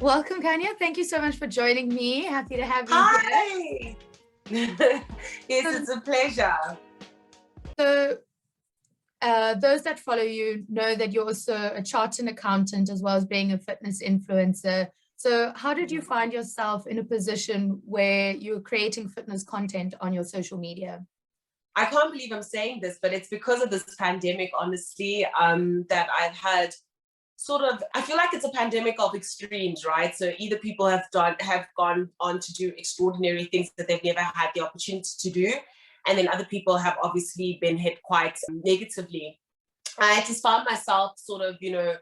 Welcome, Khanya. Thank you so much for joining me. Happy to have you here. Hi. Yes, it's a pleasure. So, those that follow you know that you're also a chartered accountant as well as being a fitness influencer. So how did you find yourself in a position where you're creating fitness content on your social media? I can't believe I'm saying this, but it's because of this pandemic, honestly, that I've had I feel like it's a pandemic of extremes, right? So either people have gone on to do extraordinary things that they've never had the opportunity to do, and then other people have obviously been hit quite negatively. I just found myself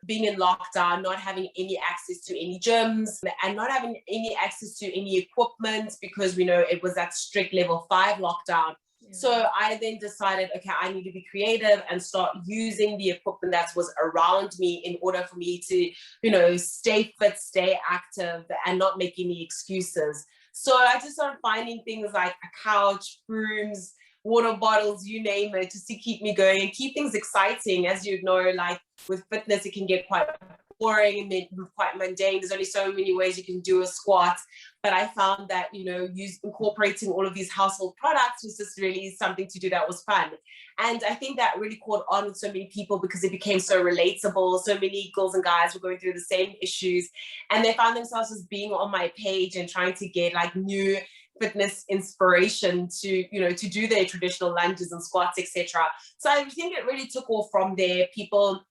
being in lockdown, not having any access to any gyms and not having any access to any equipment because it was that strict level 5 lockdown. So I then decided, okay, I need to be creative and start using the equipment that was around me in order for me to, stay fit, stay active, and not make any excuses. So I just started finding things like a couch, brooms, water bottles, you name it, just to keep me going and keep things exciting. As you know, like with fitness, it can get quite boring and quite mundane. There's only so many ways you can do a squat. But I found that, incorporating all of these household products was just really something to do that was fun. And I think that really caught on with so many people because it became so relatable. So many girls and guys were going through the same issues. And they found themselves as being on my page and trying to get like new fitness inspiration to do their traditional lunges and squats, etc. So I think it really took off from there. People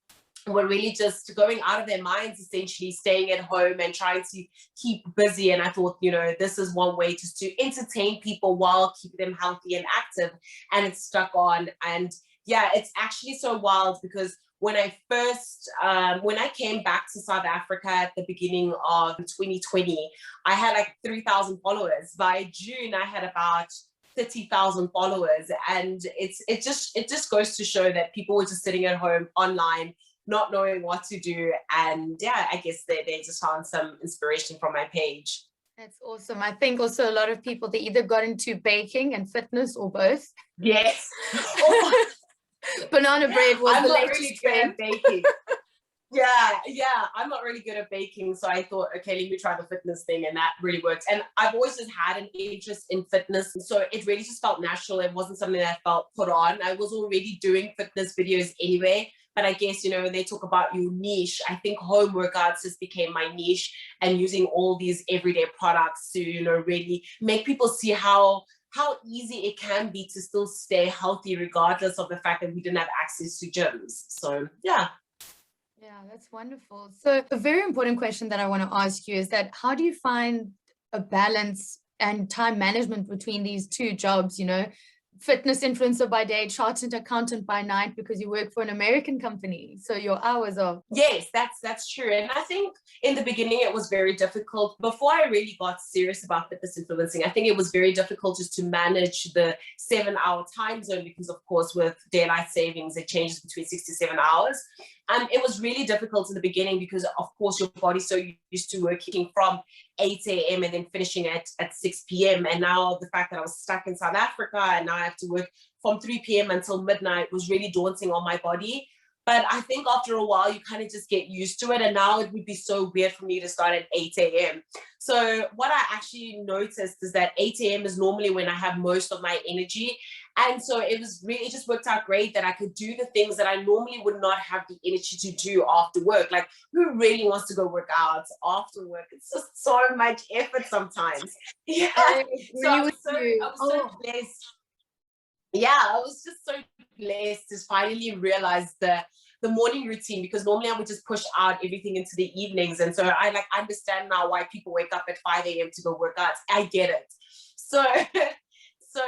were really just going out of their minds, essentially staying at home and trying to keep busy. And I thought, this is one way just to entertain people while keeping them healthy and active. And it stuck on. And yeah, it's actually so wild because when I came back to South Africa at the beginning of 2020, I had like 3,000 followers. By June, I had about 30,000 followers. And it just goes to show that people were just sitting at home online, not knowing what to do. And yeah, I guess they just found some inspiration from my page. That's awesome. I think also a lot of people, they either got into baking and fitness or both. Yes. Banana bread was I'm the not latest really trend. good at baking. Yeah, I'm not really good at baking. So I thought, okay, let me try the fitness thing. And that really worked. And I've always just had an interest in fitness. So it really just felt natural. It wasn't something that I felt put on. I was already doing fitness videos anyway. But I guess, when they talk about your niche, I think home workouts just became my niche, and using all these everyday products to, really make people see how easy it can be to still stay healthy regardless of the fact that we didn't have access to gyms. So, yeah. Yeah, that's wonderful. So a very important question that I want to ask you is that how do you find a balance and time management between these two jobs, fitness influencer by day, chartered accountant by night, because you work for an American company. So your hours are... Yes, that's true. And I think in the beginning, it was very difficult. Before I really got serious about fitness influencing, I think it was very difficult just to manage the 7-hour time zone, because of course, with daylight savings, it changes between 6 to 7 hours. It was really difficult in the beginning because, of course, your body's so used to working from 8 a.m. and then finishing at 6 p.m. And now the fact that I was stuck in South Africa and now I have to work from 3 p.m. until midnight was really daunting on my body. But I think after a while, you kind of just get used to it. And now it would be so weird for me to start at 8 a.m. So what I actually noticed is that 8 a.m. is normally when I have most of my energy. And so it just worked out great that I could do the things that I normally would not have the energy to do after work. Like, who really wants to go work out after work? It's just so much effort sometimes. Yeah. So I was so blessed. Yeah, I was just so blessed to finally realize the morning routine, because normally I would just push out everything into the evenings. And so I understand now why people wake up at 5 a.m. to go work out. I get it. So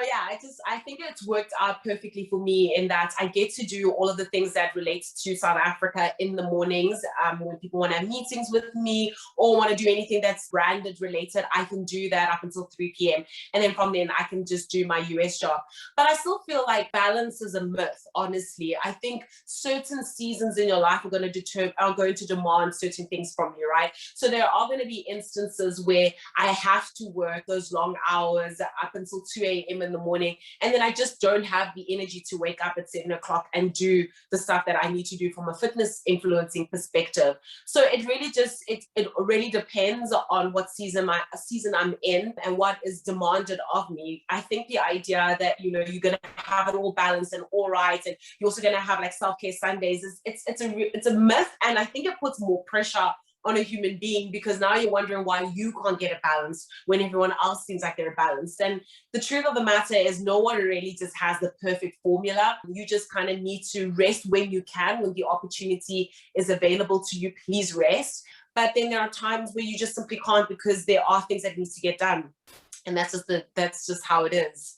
yeah, I think it's worked out perfectly for me in that I get to do all of the things that relate to South Africa in the mornings. When people want to have meetings with me or want to do anything that's branded related, I can do that up until 3 p.m. And then from then I can just do my US job. But I still feel like balance is a myth, honestly. I think certain seasons in your life are going to demand certain things from you, right? So there are going to be instances where I have to work those long hours up until 2 a.m. a.m. in the morning, and then I just don't have the energy to wake up at 7 o'clock and do the stuff that I need to do from a fitness influencing perspective. So it really just, it really depends on what season I'm in and what is demanded of me. I think the idea that, you know, you're going to have it all balanced and all right, and you're also going to have like self-care Sundays, it's a myth. And I think it puts more pressure on a human being, because now you're wondering why you can't get it balanced when everyone else seems like they're balanced. And the truth of the matter is, no one really just has the perfect formula. You just kind of need to rest when you can, when the opportunity is available to you, please rest. But then there are times where you just simply can't, because there are things that need to get done. And that's just how it is.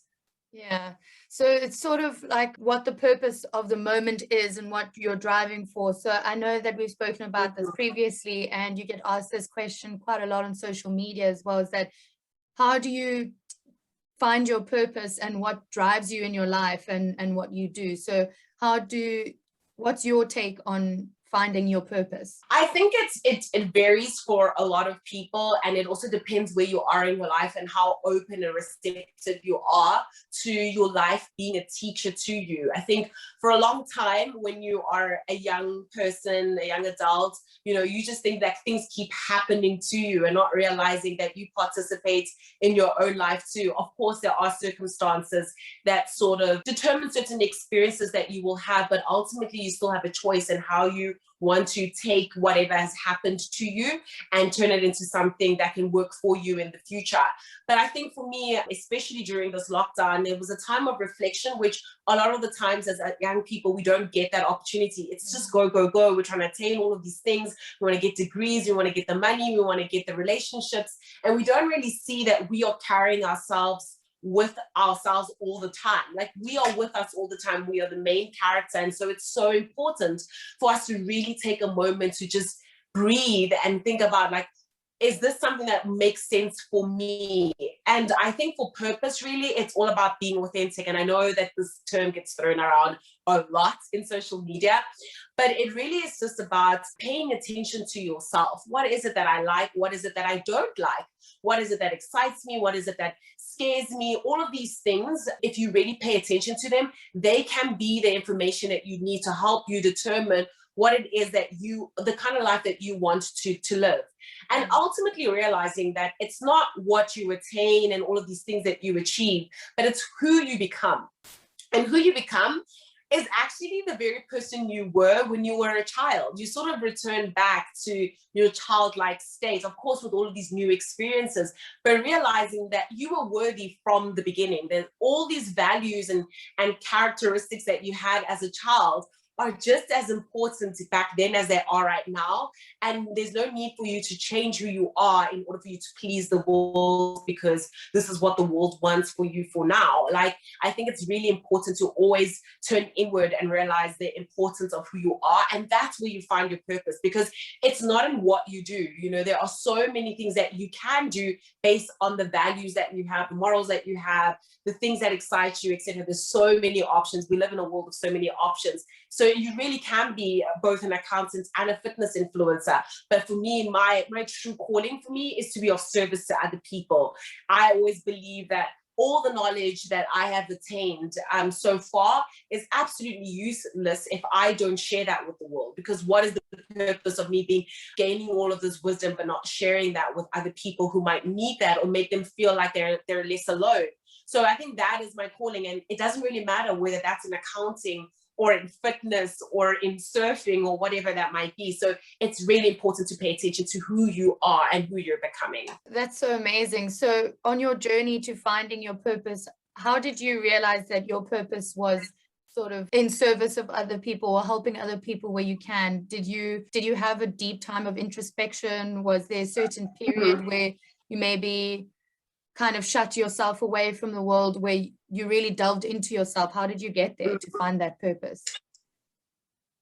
Yeah. So it's sort of like what the purpose of the moment is and what you're driving for. So I know that we've spoken about this previously, and you get asked this question quite a lot on social media as well, is that how do you find your purpose and what drives you in your life and what you do? So what's your take on finding your purpose? I think it varies for a lot of people, and it also depends where you are in your life and how open and receptive you are to your life being a teacher to you. I think for a long time, when you are a young person, a young adult, you know, you just think that things keep happening to you and not realizing that you participate in your own life too. Of course, there are circumstances that sort of determine certain experiences that you will have, but ultimately you still have a choice in how you want to take whatever has happened to you and turn it into something that can work for you in the future. But I think for me, especially during this lockdown, there was a time of reflection, which a lot of the times as young people, we don't get that opportunity. It's just go, go, go. We're trying to attain all of these things. We want to get degrees. We want to get the money. We want to get the relationships. And we don't really see that we are carrying ourselves with ourselves all the time. Like, we are with us all the time. We are the main character. And so it's so important for us to really take a moment to just breathe and think about, like, is this something that makes sense for me? And I think for purpose, really, it's all about being authentic. And I know that this term gets thrown around a lot in social media, but it really is just about paying attention to yourself. What is it that I like? What is it that I don't like? What is it that excites me? What is it that scares me? All of these things, if you really pay attention to them, they can be the information that you need to help you determine what it is that the kind of life that you want to live. And ultimately realizing that it's not what you attain and all of these things that you achieve, but it's who you become. And who you become is actually the very person you were when you were a child. You sort of return back to your childlike state, of course, with all of these new experiences, but realizing that you were worthy from the beginning. There's all these values and characteristics that you had as a child are just as important back then as they are right now. And there's no need for you to change who you are in order for you to please the world, because this is what the world wants for you for now. Like, I think it's really important to always turn inward and realize the importance of who you are. And that's where you find your purpose, because it's not in what you do. You know, there are so many things that you can do based on the values that you have, the morals that you have, the things that excite you, etc. There's so many options. We live in a world of so many options. So you really can be both an accountant and a fitness influencer. But for me, my true calling for me is to be of service to other people. I always believe that all the knowledge that I have attained so far is absolutely useless if I don't share that with the world. Because what is the purpose of me gaining all of this wisdom but not sharing that with other people who might need that, or make them feel like they're less alone? So I think that is my calling, and it doesn't really matter whether that's in accounting or in fitness or in surfing or whatever that might be. So it's really important to pay attention to who you are and who you're becoming. That's so amazing. So on your journey to finding your purpose, how did you realize that your purpose was sort of in service of other people or helping other people where you can? Did you have a deep time of introspection? Was there a certain period where you maybe kind of shut yourself away from the world, where you really delved into yourself? How did you get there to find that purpose?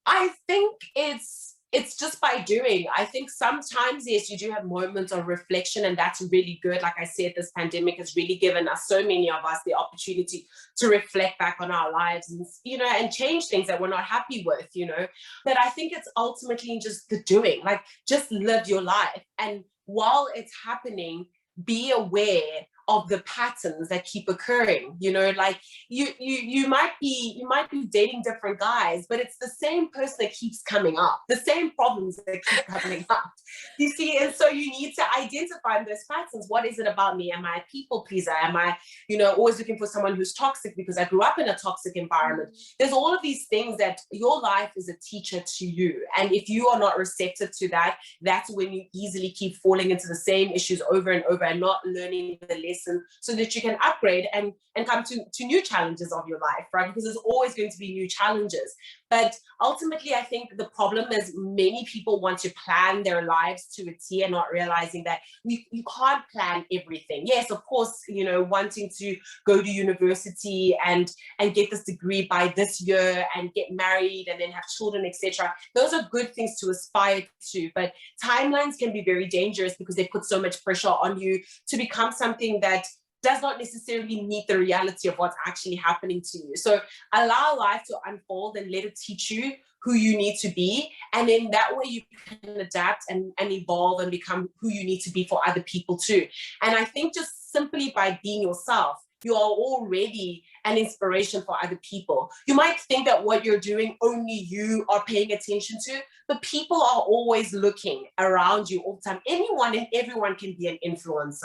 I think it's just by doing. I think sometimes, yes, you do have moments of reflection, and that's really good. Like I said, this pandemic has really given us, so many of us, the opportunity to reflect back on our lives and, you know, and change things that we're not happy with, you know. But I think it's ultimately just the doing, like, just live your life. And while it's happening, be aware of the patterns that keep occurring. You know, like you might be dating different guys, but it's the same person that keeps coming up, the same problems that keep coming up. You see, and so you need to identify those patterns. What is it about me? Am I a people pleaser? Am I, you know, always looking for someone who's toxic because I grew up in a toxic environment? There's all of these things that your life is a teacher to you, and if you are not receptive to that, that's when you easily keep falling into the same issues over and over and not learning the lesson so that you can upgrade and come to new challenges of your life, right? Because there's always going to be new challenges. But ultimately, I think the problem is many people want to plan their lives to a T and not realizing that you can't plan everything. Yes, of course, you know, wanting to go to university and get this degree by this year and get married and then have children, etc. Those are good things to aspire to, but timelines can be very dangerous because they put so much pressure on you to become something that does not necessarily meet the reality of what's actually happening to you. So allow life to unfold and let it teach you who you need to be. And then that way you can adapt and evolve and become who you need to be for other people too. And I think just simply by being yourself, you are already an inspiration for other people. You might think that what you're doing, only you are paying attention to, but people are always looking around you all the time. Anyone and everyone can be an influencer.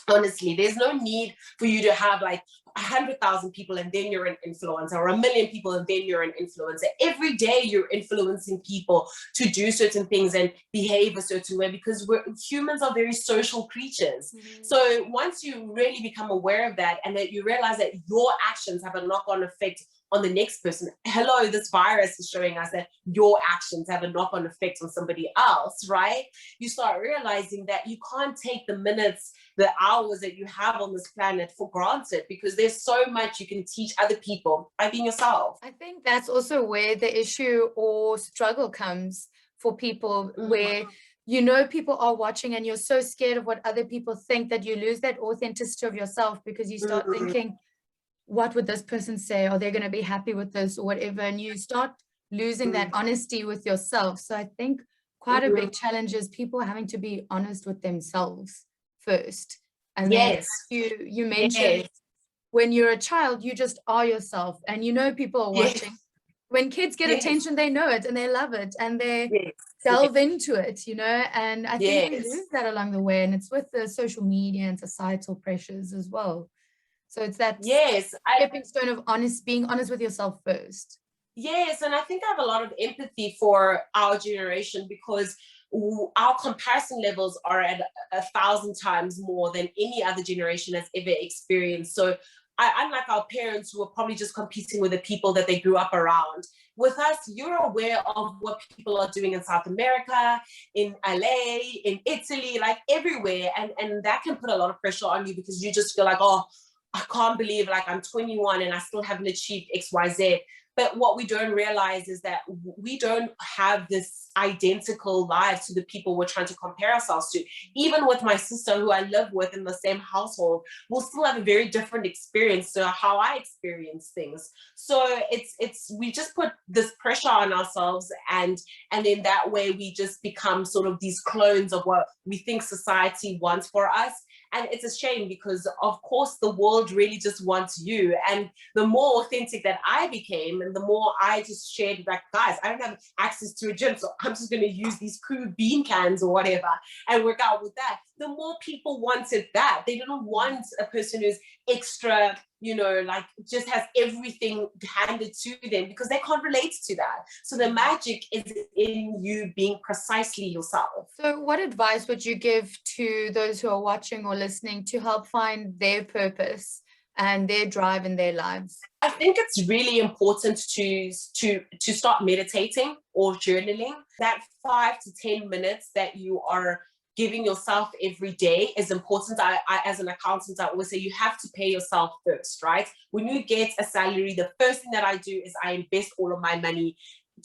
Honestly, there's no need for you to have like 100,000 people and then you're an influencer, or 1 million people and then you're an influencer. Every day you're influencing people to do certain things and behave a certain way, because humans are very social creatures. So once you really become aware of that and that you realize that your actions have a knock-on effect on the next person. Hello, this virus is showing us that your actions have a knock-on effect on somebody else, right? You start realizing that you can't take the minutes, the hours that you have on this planet for granted, because there's so much you can teach other people by being yourself. I think that's also where the issue or struggle comes for people, where you know people are watching and you're so scared of what other people think that you lose that authenticity of yourself, because you start thinking, what would this person say? Are they going to be happy with this or whatever? And you start losing that honesty with yourself. So I think quite a big challenge is people having to be honest with themselves first. And then you mentioned when you're a child, you just are yourself and you know people are watching. When kids get attention, they know it and they love it and they delve into it, you know, and I think we lose that along the way, and it's with the social media and societal pressures as well. So it's that stepping stone of being honest with yourself first. Yes, and I think I have a lot of empathy for our generation, because our comparison levels are at 1,000 times more than any other generation has ever experienced. So unlike our parents, who are probably just competing with the people that they grew up around, with us, you're aware of what people are doing in South America, in LA, in Italy, like everywhere. And that can put a lot of pressure on you, because you just feel like, oh, I can't believe like I'm 21 and I still haven't achieved X, Y, Z. But what we don't realize is that we don't have this identical lives to the people we're trying to compare ourselves to. Even with my sister, who I live with in the same household, we'll still have a very different experience to how I experience things. So we just put this pressure on ourselves, and in that way we just become sort of these clones of what we think society wants for us. And it's a shame, because of course the world really just wants you. And the more authentic that I became, and the more I just shared, like, guys, I don't have access to a gym, so I'm just going to use these crew bean cans or whatever and work out with that. The more people wanted that. They didn't want a person who's extra, you know, like just has everything handed to them, because they can't relate to that. So the magic is in you being precisely yourself. So what advice would you give to those who are watching or listening to help find their purpose and their drive in their lives? I think it's really important to start meditating or journaling. That 5 to 10 minutes that you are giving yourself every day is important. I as an accountant, I always say you have to pay yourself first, right? When you get a salary, the first thing that I do is I invest all of my money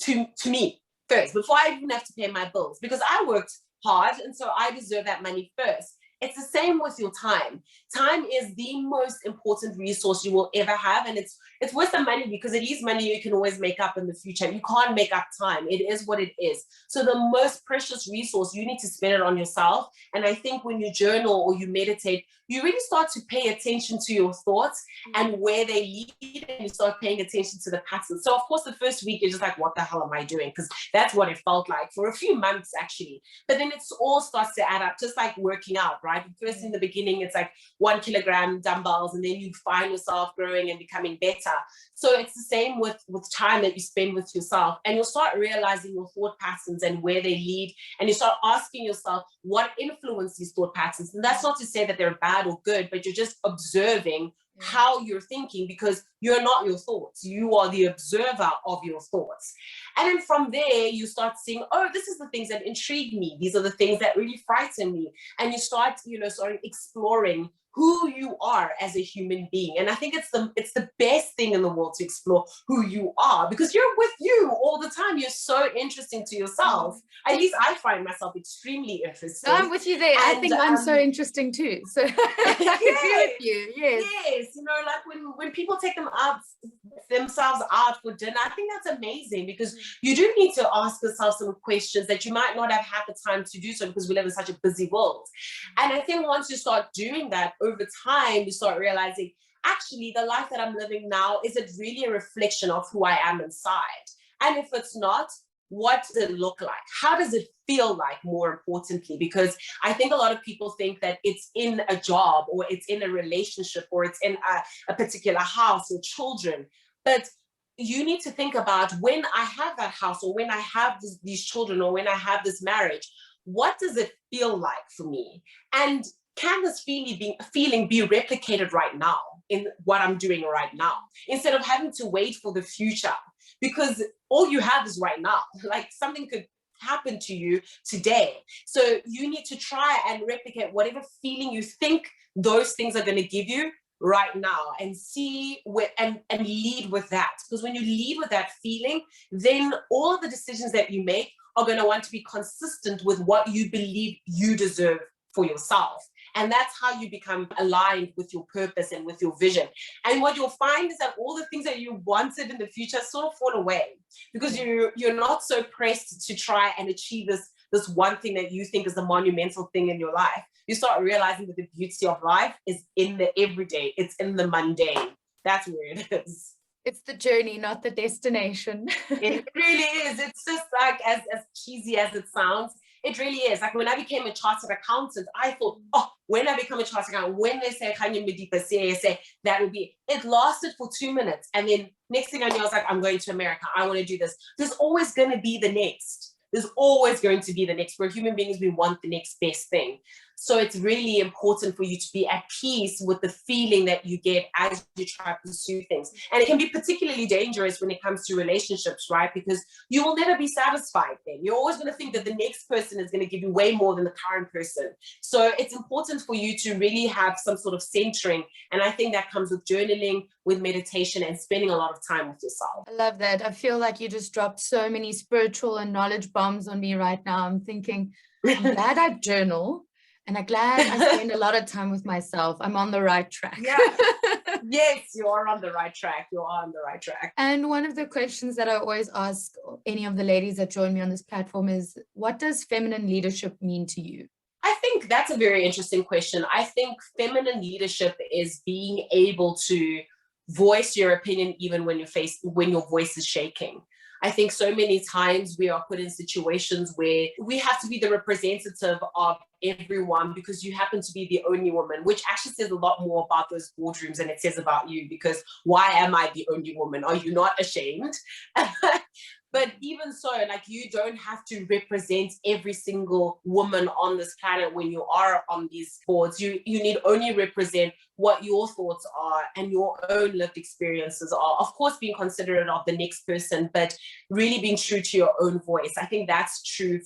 to me first, before I even have to pay my bills, because I worked hard, and so I deserve that money first. It's the same with your time. Time is the most important resource you will ever have. And it's worth the money, because at least money you can always make up in the future. You can't make up time. It is what it is. So the most precious resource, you need to spend it on yourself. And I think when you journal or you meditate, you really start to pay attention to your thoughts and where they lead, and you start paying attention to the patterns. So of course, the first week you're just like, what the hell am I doing? Because that's what it felt like for a few months, actually. But then it all starts to add up, just like working out, right? First, in the beginning, it's like 1 kilogram dumbbells, and then you find yourself growing and becoming better. So it's the same with time that you spend with yourself, and you'll start realizing your thought patterns and where they lead, and you start asking yourself what influence these thought patterns. And that's not to say that they're bad or good, but you're just observing how you're thinking, because you're not your thoughts. You are the observer of your thoughts. And then from there, you start seeing, oh, this is the things that intrigue me. These are the things that really frighten me. And you start, sort of exploring who you are as a human being. And I think it's the best thing in the world to explore who you are, because you're with you all the time. You're so interesting to yourself. At least I find myself extremely interesting. I'm with you there. And I think I'm so interesting too. So I agree with you. Yes. Yes. Like when people take themselves out for dinner, I think that's amazing, because you do need to ask yourself some questions that you might not have had the time to do so, because we live in such a busy world. And I think once you start doing that, over time, you start realizing, actually, the life that I'm living now, is it really a reflection of who I am inside? And if it's not, what does it look like? How does it feel like, more importantly? Because I think a lot of people think that it's in a job, or it's in a relationship, or it's in a particular house or children. But you need to think about, when I have that house, or when I have these children, or when I have this marriage, what does it feel like for me? And can this feeling be replicated right now in what I'm doing right now, instead of having to wait for the future? Because all you have is right now. Like, something could happen to you today. So you need to try and replicate whatever feeling you think those things are going to give you right now, and see and lead with that. Because when you lead with that feeling, then all of the decisions that you make are going to want to be consistent with what you believe you deserve for yourself. And that's how you become aligned with your purpose and with your vision. And what you'll find is that all the things that you wanted in the future sort of fall away, because you're not so pressed to try and achieve this one thing that you think is the monumental thing in your life. You start realizing that the beauty of life is in the everyday. It's in the mundane. That's where it is. It's the journey, not the destination. It really is. It's just like, as cheesy as it sounds, it really is. Like, when I became a chartered accountant, I thought, when I become a chartered accountant, when they say Khanya, Modipa, say that would be, it lasted for 2 minutes. And then next thing I knew, I was like, I'm going to America. I want to do this. There's always going to be the next. There's always going to be the next. We're human beings. We want the next best thing. So it's really important for you to be at peace with the feeling that you get as you try to pursue things. And it can be particularly dangerous when it comes to relationships, right? Because you will never be satisfied then. You're always going to think that the next person is going to give you way more than the current person. So it's important for you to really have some sort of centering. And I think that comes with journaling, with meditation, and spending a lot of time with yourself. I love that. I feel like you just dropped so many spiritual and knowledge bombs on me right now. I'm thinking, I'm glad I journal. And I'm glad I spend a lot of time with myself. I'm on the right track. Yeah. Yes, you are on the right track. You are on the right track. And one of the questions that I always ask any of the ladies that join me on this platform is, what does feminine leadership mean to you? I think that's a very interesting question. I think feminine leadership is being able to voice your opinion even when your voice is shaking. I think so many times we are put in situations where we have to be the representative of everyone because you happen to be the only woman, which actually says a lot more about those boardrooms than it says about you, because why am I the only woman? Are you not ashamed? But even so, like, you don't have to represent every single woman on this planet when you are on these boards. You need only represent what your thoughts are and your own lived experiences are. Of course, being considerate of the next person, but really being true to your own voice. I think that's true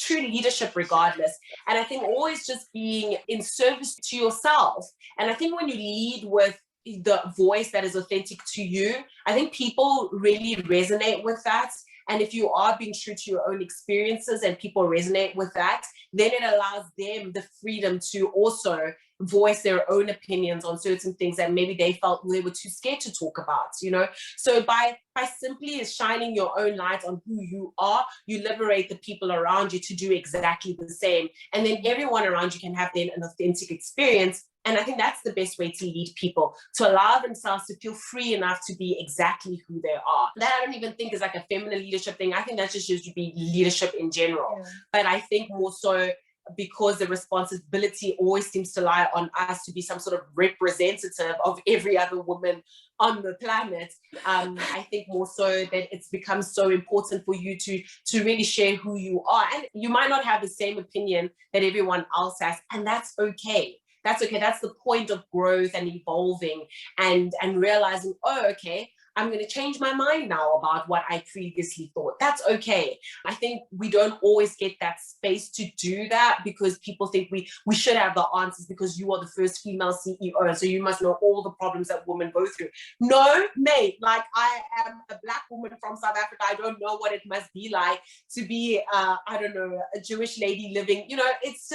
leadership regardless. And I think always just being in service to yourself. And I think when you lead with the voice that is authentic to you, I think people really resonate with that. And if you are being true to your own experiences and people resonate with that, then it allows them the freedom to also voice their own opinions on certain things that maybe they felt they were too scared to talk about, you know. So by simply shining your own light on who you are, you liberate the people around you to do exactly the same, and then everyone around you can have then an authentic experience. And I think that's the best way to lead people, to allow themselves to feel free enough to be exactly who they are. That I don't even think is like a feminine leadership thing. I think that's just should be leadership in general. Yeah. But I think more so because the responsibility always seems to lie on us to be some sort of representative of every other woman on the planet. I think more so that it's become so important for you to really share who you are. And you might not have the same opinion that everyone else has, and that's okay. That's okay. That's the point of growth and evolving and realizing, oh, okay, I'm going to change my mind now about what I previously thought. That's okay. I think we don't always get that space to do that because people think we should have the answers because you are the first female CEO, so you must know all the problems that women go through. No, mate, like I am a Black woman from South Africa. I don't know what it must be like to be, I don't know, a Jewish lady living, you know, it's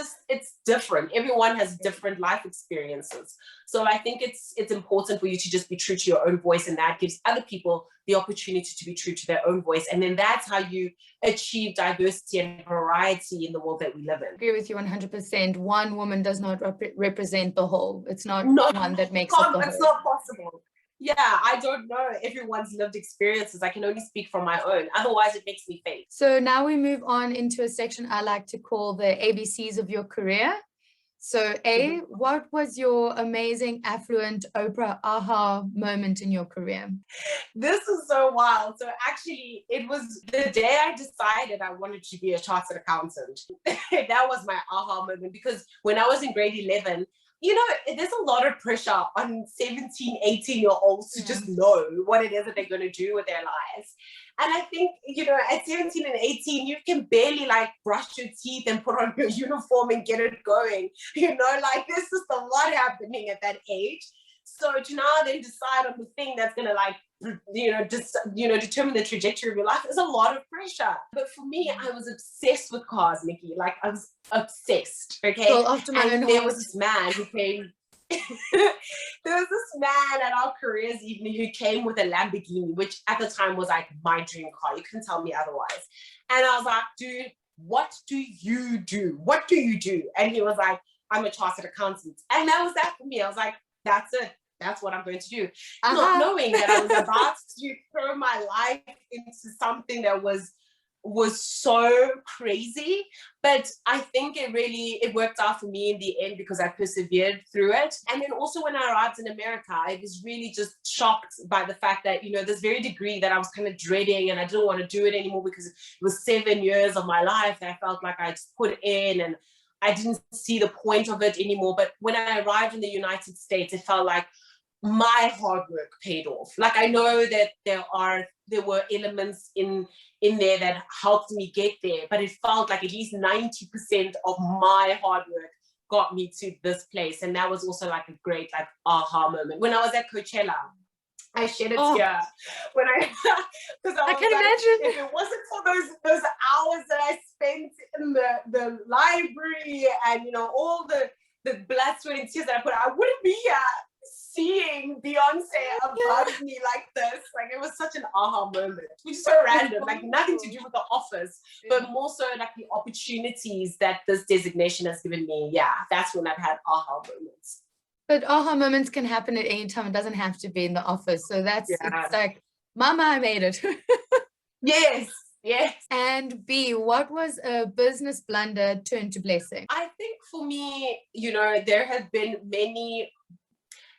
different. Everyone has different life experiences. So I think it's important for you to just be true to your own voice, and that gives other people the opportunity to be true to their own voice. And then that's how you achieve diversity and variety in the world that we live in. I agree with you 100%. One woman does not represent the whole. It's not one that makes up the whole. It's not possible. Yeah, I don't know everyone's lived experiences. I can only speak from my own. Otherwise, it makes me fake. So now we move on into a section I like to call the ABCs of your career. So what was your amazing, affluent Oprah aha moment in your career? This is so wild. So actually, it was the day I decided I wanted to be a chartered accountant. That was my aha moment, because when I was in grade 11, you know, there's a lot of pressure on 17, 18-year-olds to just know what it is that they're going to do with their lives. And I think, you know, at 17 and 18, you can barely like brush your teeth and put on your uniform and get it going. You know, like there's just a lot happening at that age. So to now then decide on the thing that's going to like, determine the trajectory of your life is a lot of pressure. But for me, I was obsessed with cars, Nicky. Like I was obsessed. Okay. So after my and there was this man who came. There was this man at our careers evening who came with a Lamborghini, which at the time was like my dream car. You couldn't tell me otherwise. And I was like, dude, what do you do? What do you do? And he was like, I'm a chartered accountant. And that was that for me. I was like, that's it. That's what I'm going to do. Not knowing that I was about to throw my life into something that was so crazy. But I think it worked out for me in the end because I persevered through it. And then also when I arrived in America, I was really just shocked by the fact that, you know, this very degree that I was kind of dreading and I didn't want to do it anymore because it was 7 years of my life that I felt like I just put in and I didn't see the point of it anymore. But when I arrived in the United States, it felt like my hard work paid off. Like I know that there were elements in there that helped me get there, but it felt like at least 90% of my hard work got me to this place. And that was also like a great like aha moment. When I was at Coachella, I shed a tear when because I can imagine if it wasn't for those hours that I spent in the library and, you know, all the blood, sweat and tears that I put, I wouldn't be here seeing Beyonce above me like this. Like it was such an aha moment, which is so random, like nothing to do with the office, but more so like the opportunities that this designation has given me. Yeah, that's when I've had aha moments. But aha moments can happen at any time. It doesn't have to be in the office. So it's like, mama, I made it. Yes. And B, what was a business blunder turned to blessing? I think for me, you know, there have been things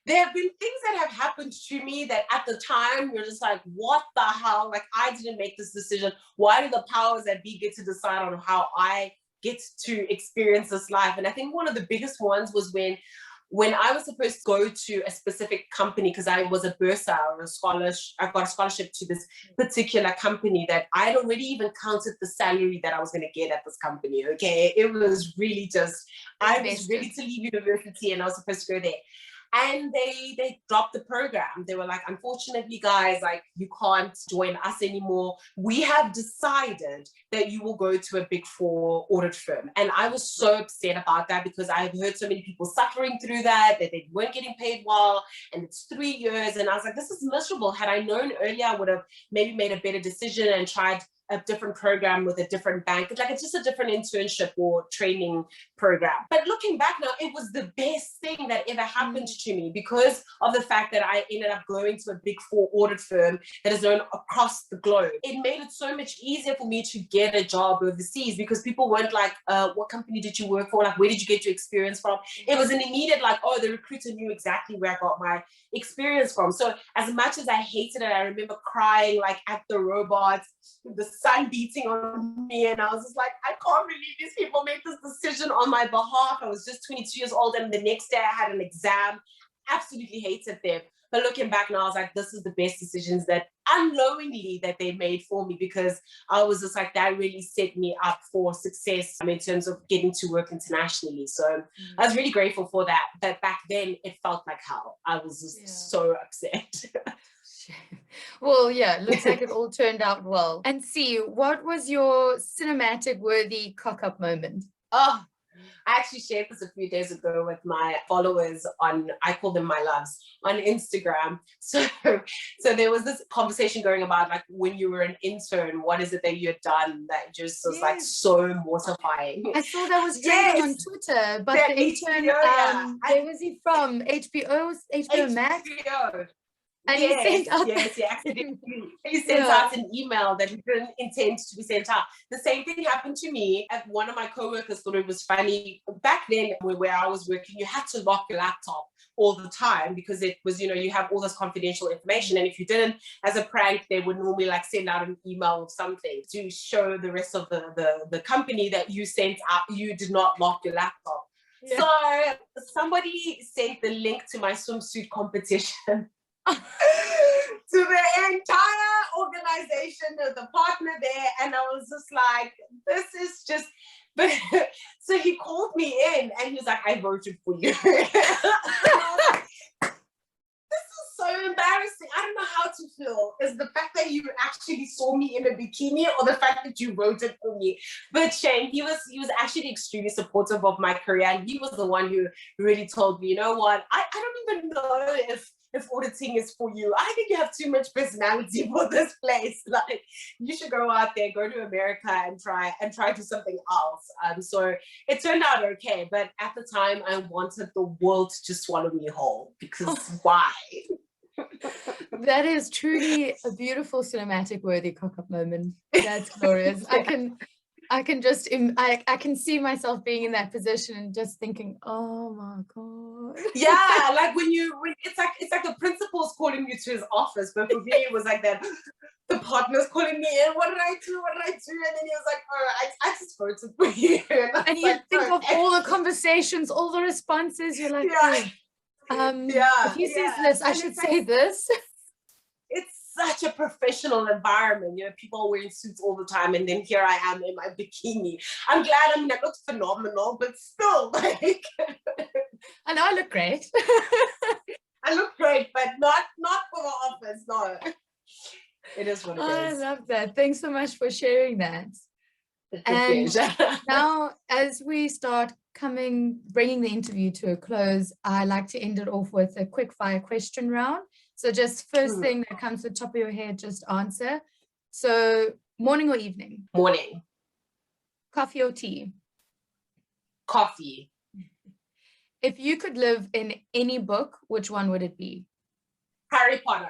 that have happened to me that at the time you're just like, what the hell? Like I didn't make this decision. Why do the powers that be get to decide on how I get to experience this life? And I think one of the biggest ones was when I was supposed to go to a specific company because I was a bursar or a scholarship. I got a scholarship to this particular company that I had already even counted the salary that I was going to get at this company. Okay, it was really just I was ready to leave university and I was supposed to go there. and they dropped the program. They were like, unfortunately, guys, like, you can't join us anymore. We have decided that you will go to a Big Four audit firm. And I was so upset about that, because I've heard so many people suffering through that they weren't getting paid well, and it's 3 years. And I was like, this is miserable. Had I known earlier, I would have maybe made a better decision and tried a different program with a different bank. Like, it's just a different internship or training program. But looking back now, it was the best thing that ever happened to me, because of the fact that I ended up going to a Big Four audit firm that is known across the globe. It made it so much easier for me to get a job overseas, because people weren't like, what company did you work for? Like, where did you get your experience from? It was an immediate, like, oh, the recruiter knew exactly where I got my experience from. So as much as I hated it, I remember crying, like, at the robots, the sun beating on me, and I was just like, I can't believe these people made this decision on my behalf. I was just 22 years old, and the next day I had an exam. Absolutely hated them. But looking back now, I was like, this is the best decisions that unknowingly that they made for me, because I was just like, that really set me up for success in terms of getting to work internationally. So I was really grateful for that. But back then it felt like hell. I was just so upset. Well, yeah, looks like it all turned out well. And see, what was your cinematic worthy cock-up moment? Oh, I actually shared this a few days ago with my followers on, I call them my loves, on Instagram. So there was this conversation going about, like, when you were an intern, what is it that you had done that just was like so mortifying? I saw that was trending on Twitter, but the intern, where was he from? HBO Max? And he sent out he sent out an email that he didn't intend to be sent out. The same thing happened to me. And one of my coworkers thought it was funny. Back then, where I was working, you had to lock your laptop all the time, because it was, you have all this confidential information. And if you didn't, as a prank, they would normally like send out an email or something to show the rest of the company that you sent out, you did not lock your laptop. Yeah. So somebody sent the link to my swimsuit competition to the entire organization, the partner there, and I was just like, this is just, but so he called me in and he was like, I voted for you. So embarrassing. I don't know how to feel. Is the fact that you actually saw me in a bikini, or the fact that you voted for me? But Shane, he was actually extremely supportive of my career, and he was the one who really told me, you know what, I don't even know if auditing is for you. I think you have too much personality for this place. Like, you should go out there, go to America and try to do something else. So it turned out okay, but at the time I wanted the world to just swallow me whole, because why? That is truly a beautiful cinematic worthy cock-up moment. That's glorious. I can see myself being in that position and just thinking, oh my God. Yeah, like when it's like the principal's calling you to his office, but for me it was like that. The partner's calling me in. What did I do? And then he was like, oh, I just voted for you. And you think of all the conversations, all the responses. You're like, if he says this, I should say this. It's such a professional environment. People are wearing suits all the time, and then here I am in my bikini. I'm glad. I look phenomenal, but still, like. And I look great. I look great, but not for the office. No, it is what it is. I love that. Thanks so much for sharing that. And now, as we start bringing the interview to a close, I like to end it off with a quick fire question round. So just first thing that comes to the top of your head, just answer. So morning or evening? Morning. Coffee or tea? Coffee. If you could live in any book, which one would it be? Harry Potter.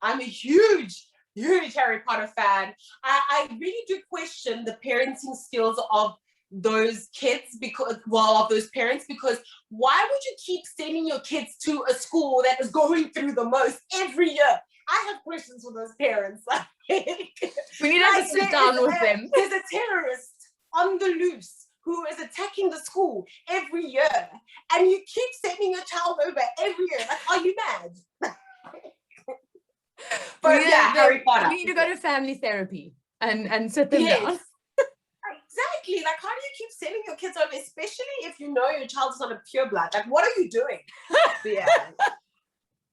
I'm a huge Harry Potter fan. I really do question the parenting skills of those kids, of those parents, because why would you keep sending your kids to a school that is going through the most every year? I have questions for those parents. We need to sit down with them. There's a terrorist on the loose who is attacking the school every year, and you keep sending your child over every year. Like, are you mad? But Harry Potter. We need to go to family therapy and sit them down. quickly, like, how do you keep sending your kids over, especially if you know your child is on a pure blood? Like, what are you doing? But yeah,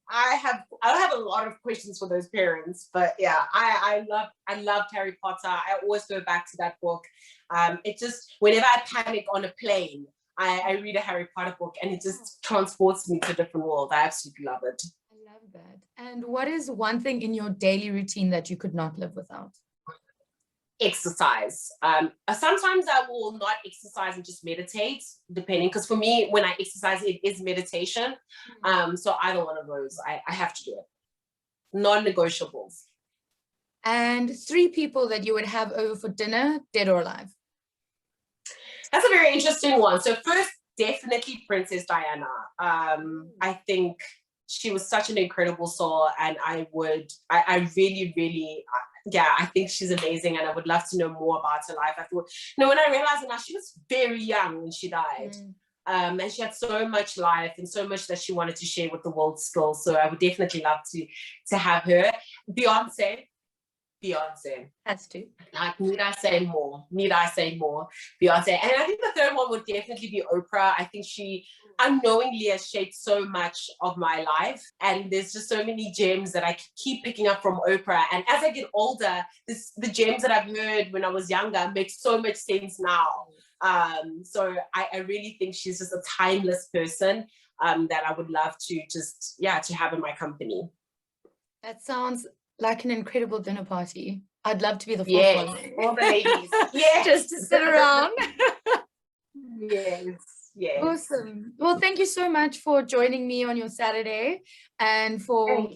I have a lot of questions for those parents. But yeah, I loved Harry Potter. I always go back to that book. It just, whenever I panic on a plane, I read a Harry Potter book, and it just transports me to a different world. I absolutely love it. I love that. And what is one thing in your daily routine that you could not live without? Exercise. Sometimes I will not exercise and just meditate, depending, because for me, when I exercise, it is meditation. So either one of those, I have to do it. Non-negotiables. And 3 people that you would have over for dinner, dead or alive? That's a very interesting one. So first, definitely Princess Diana. I think she was such an incredible soul, and I really, really, yeah, I think she's amazing, and I would love to know more about her life. I thought, when I realized now, she was very young when she died. And she had so much life and so much that she wanted to share with the world still. So I would definitely love to have her. Beyonce. Has to. Like, need I say more? Beyonce. And I think the third one would definitely be Oprah. I think she unknowingly has shaped so much of my life. And there's just so many gems that I keep picking up from Oprah. And as I get older, the gems that I've heard when I was younger make so much sense now. So I really think she's just a timeless person that I would love to just, to have in my company. That sounds like an incredible dinner party. I'd love to be the fourth Yes, one. all the ladies. Yes. Just to sit around. Yes. Awesome. Well, thank you so much for joining me on your Saturday, and for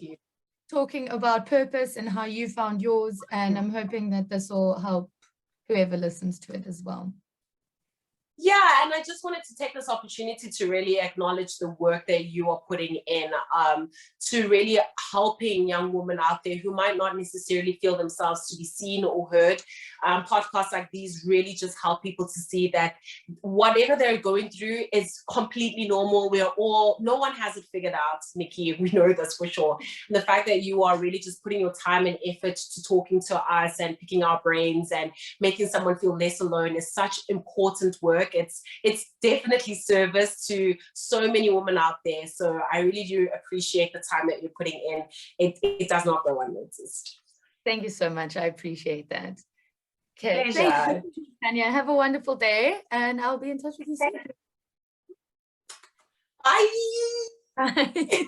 talking about purpose and how you found yours. And I'm hoping that this will help whoever listens to it as well. Yeah, and I just wanted to take this opportunity to really acknowledge the work that you are putting in to really helping young women out there who might not necessarily feel themselves to be seen or heard. Podcasts like these really just help people to see that whatever they're going through is completely normal. No one has it figured out, Nicky. We know this for sure. And the fact that you are really just putting your time and effort to talking to us and picking our brains and making someone feel less alone is such important work. It's definitely service to so many women out there. So I really do appreciate the time that you're putting in. It does not go unnoticed. Thank you so much. I appreciate that. Okay. Pleasure. Khanya, have a wonderful day, and I'll be in touch with you soon. Bye. Bye.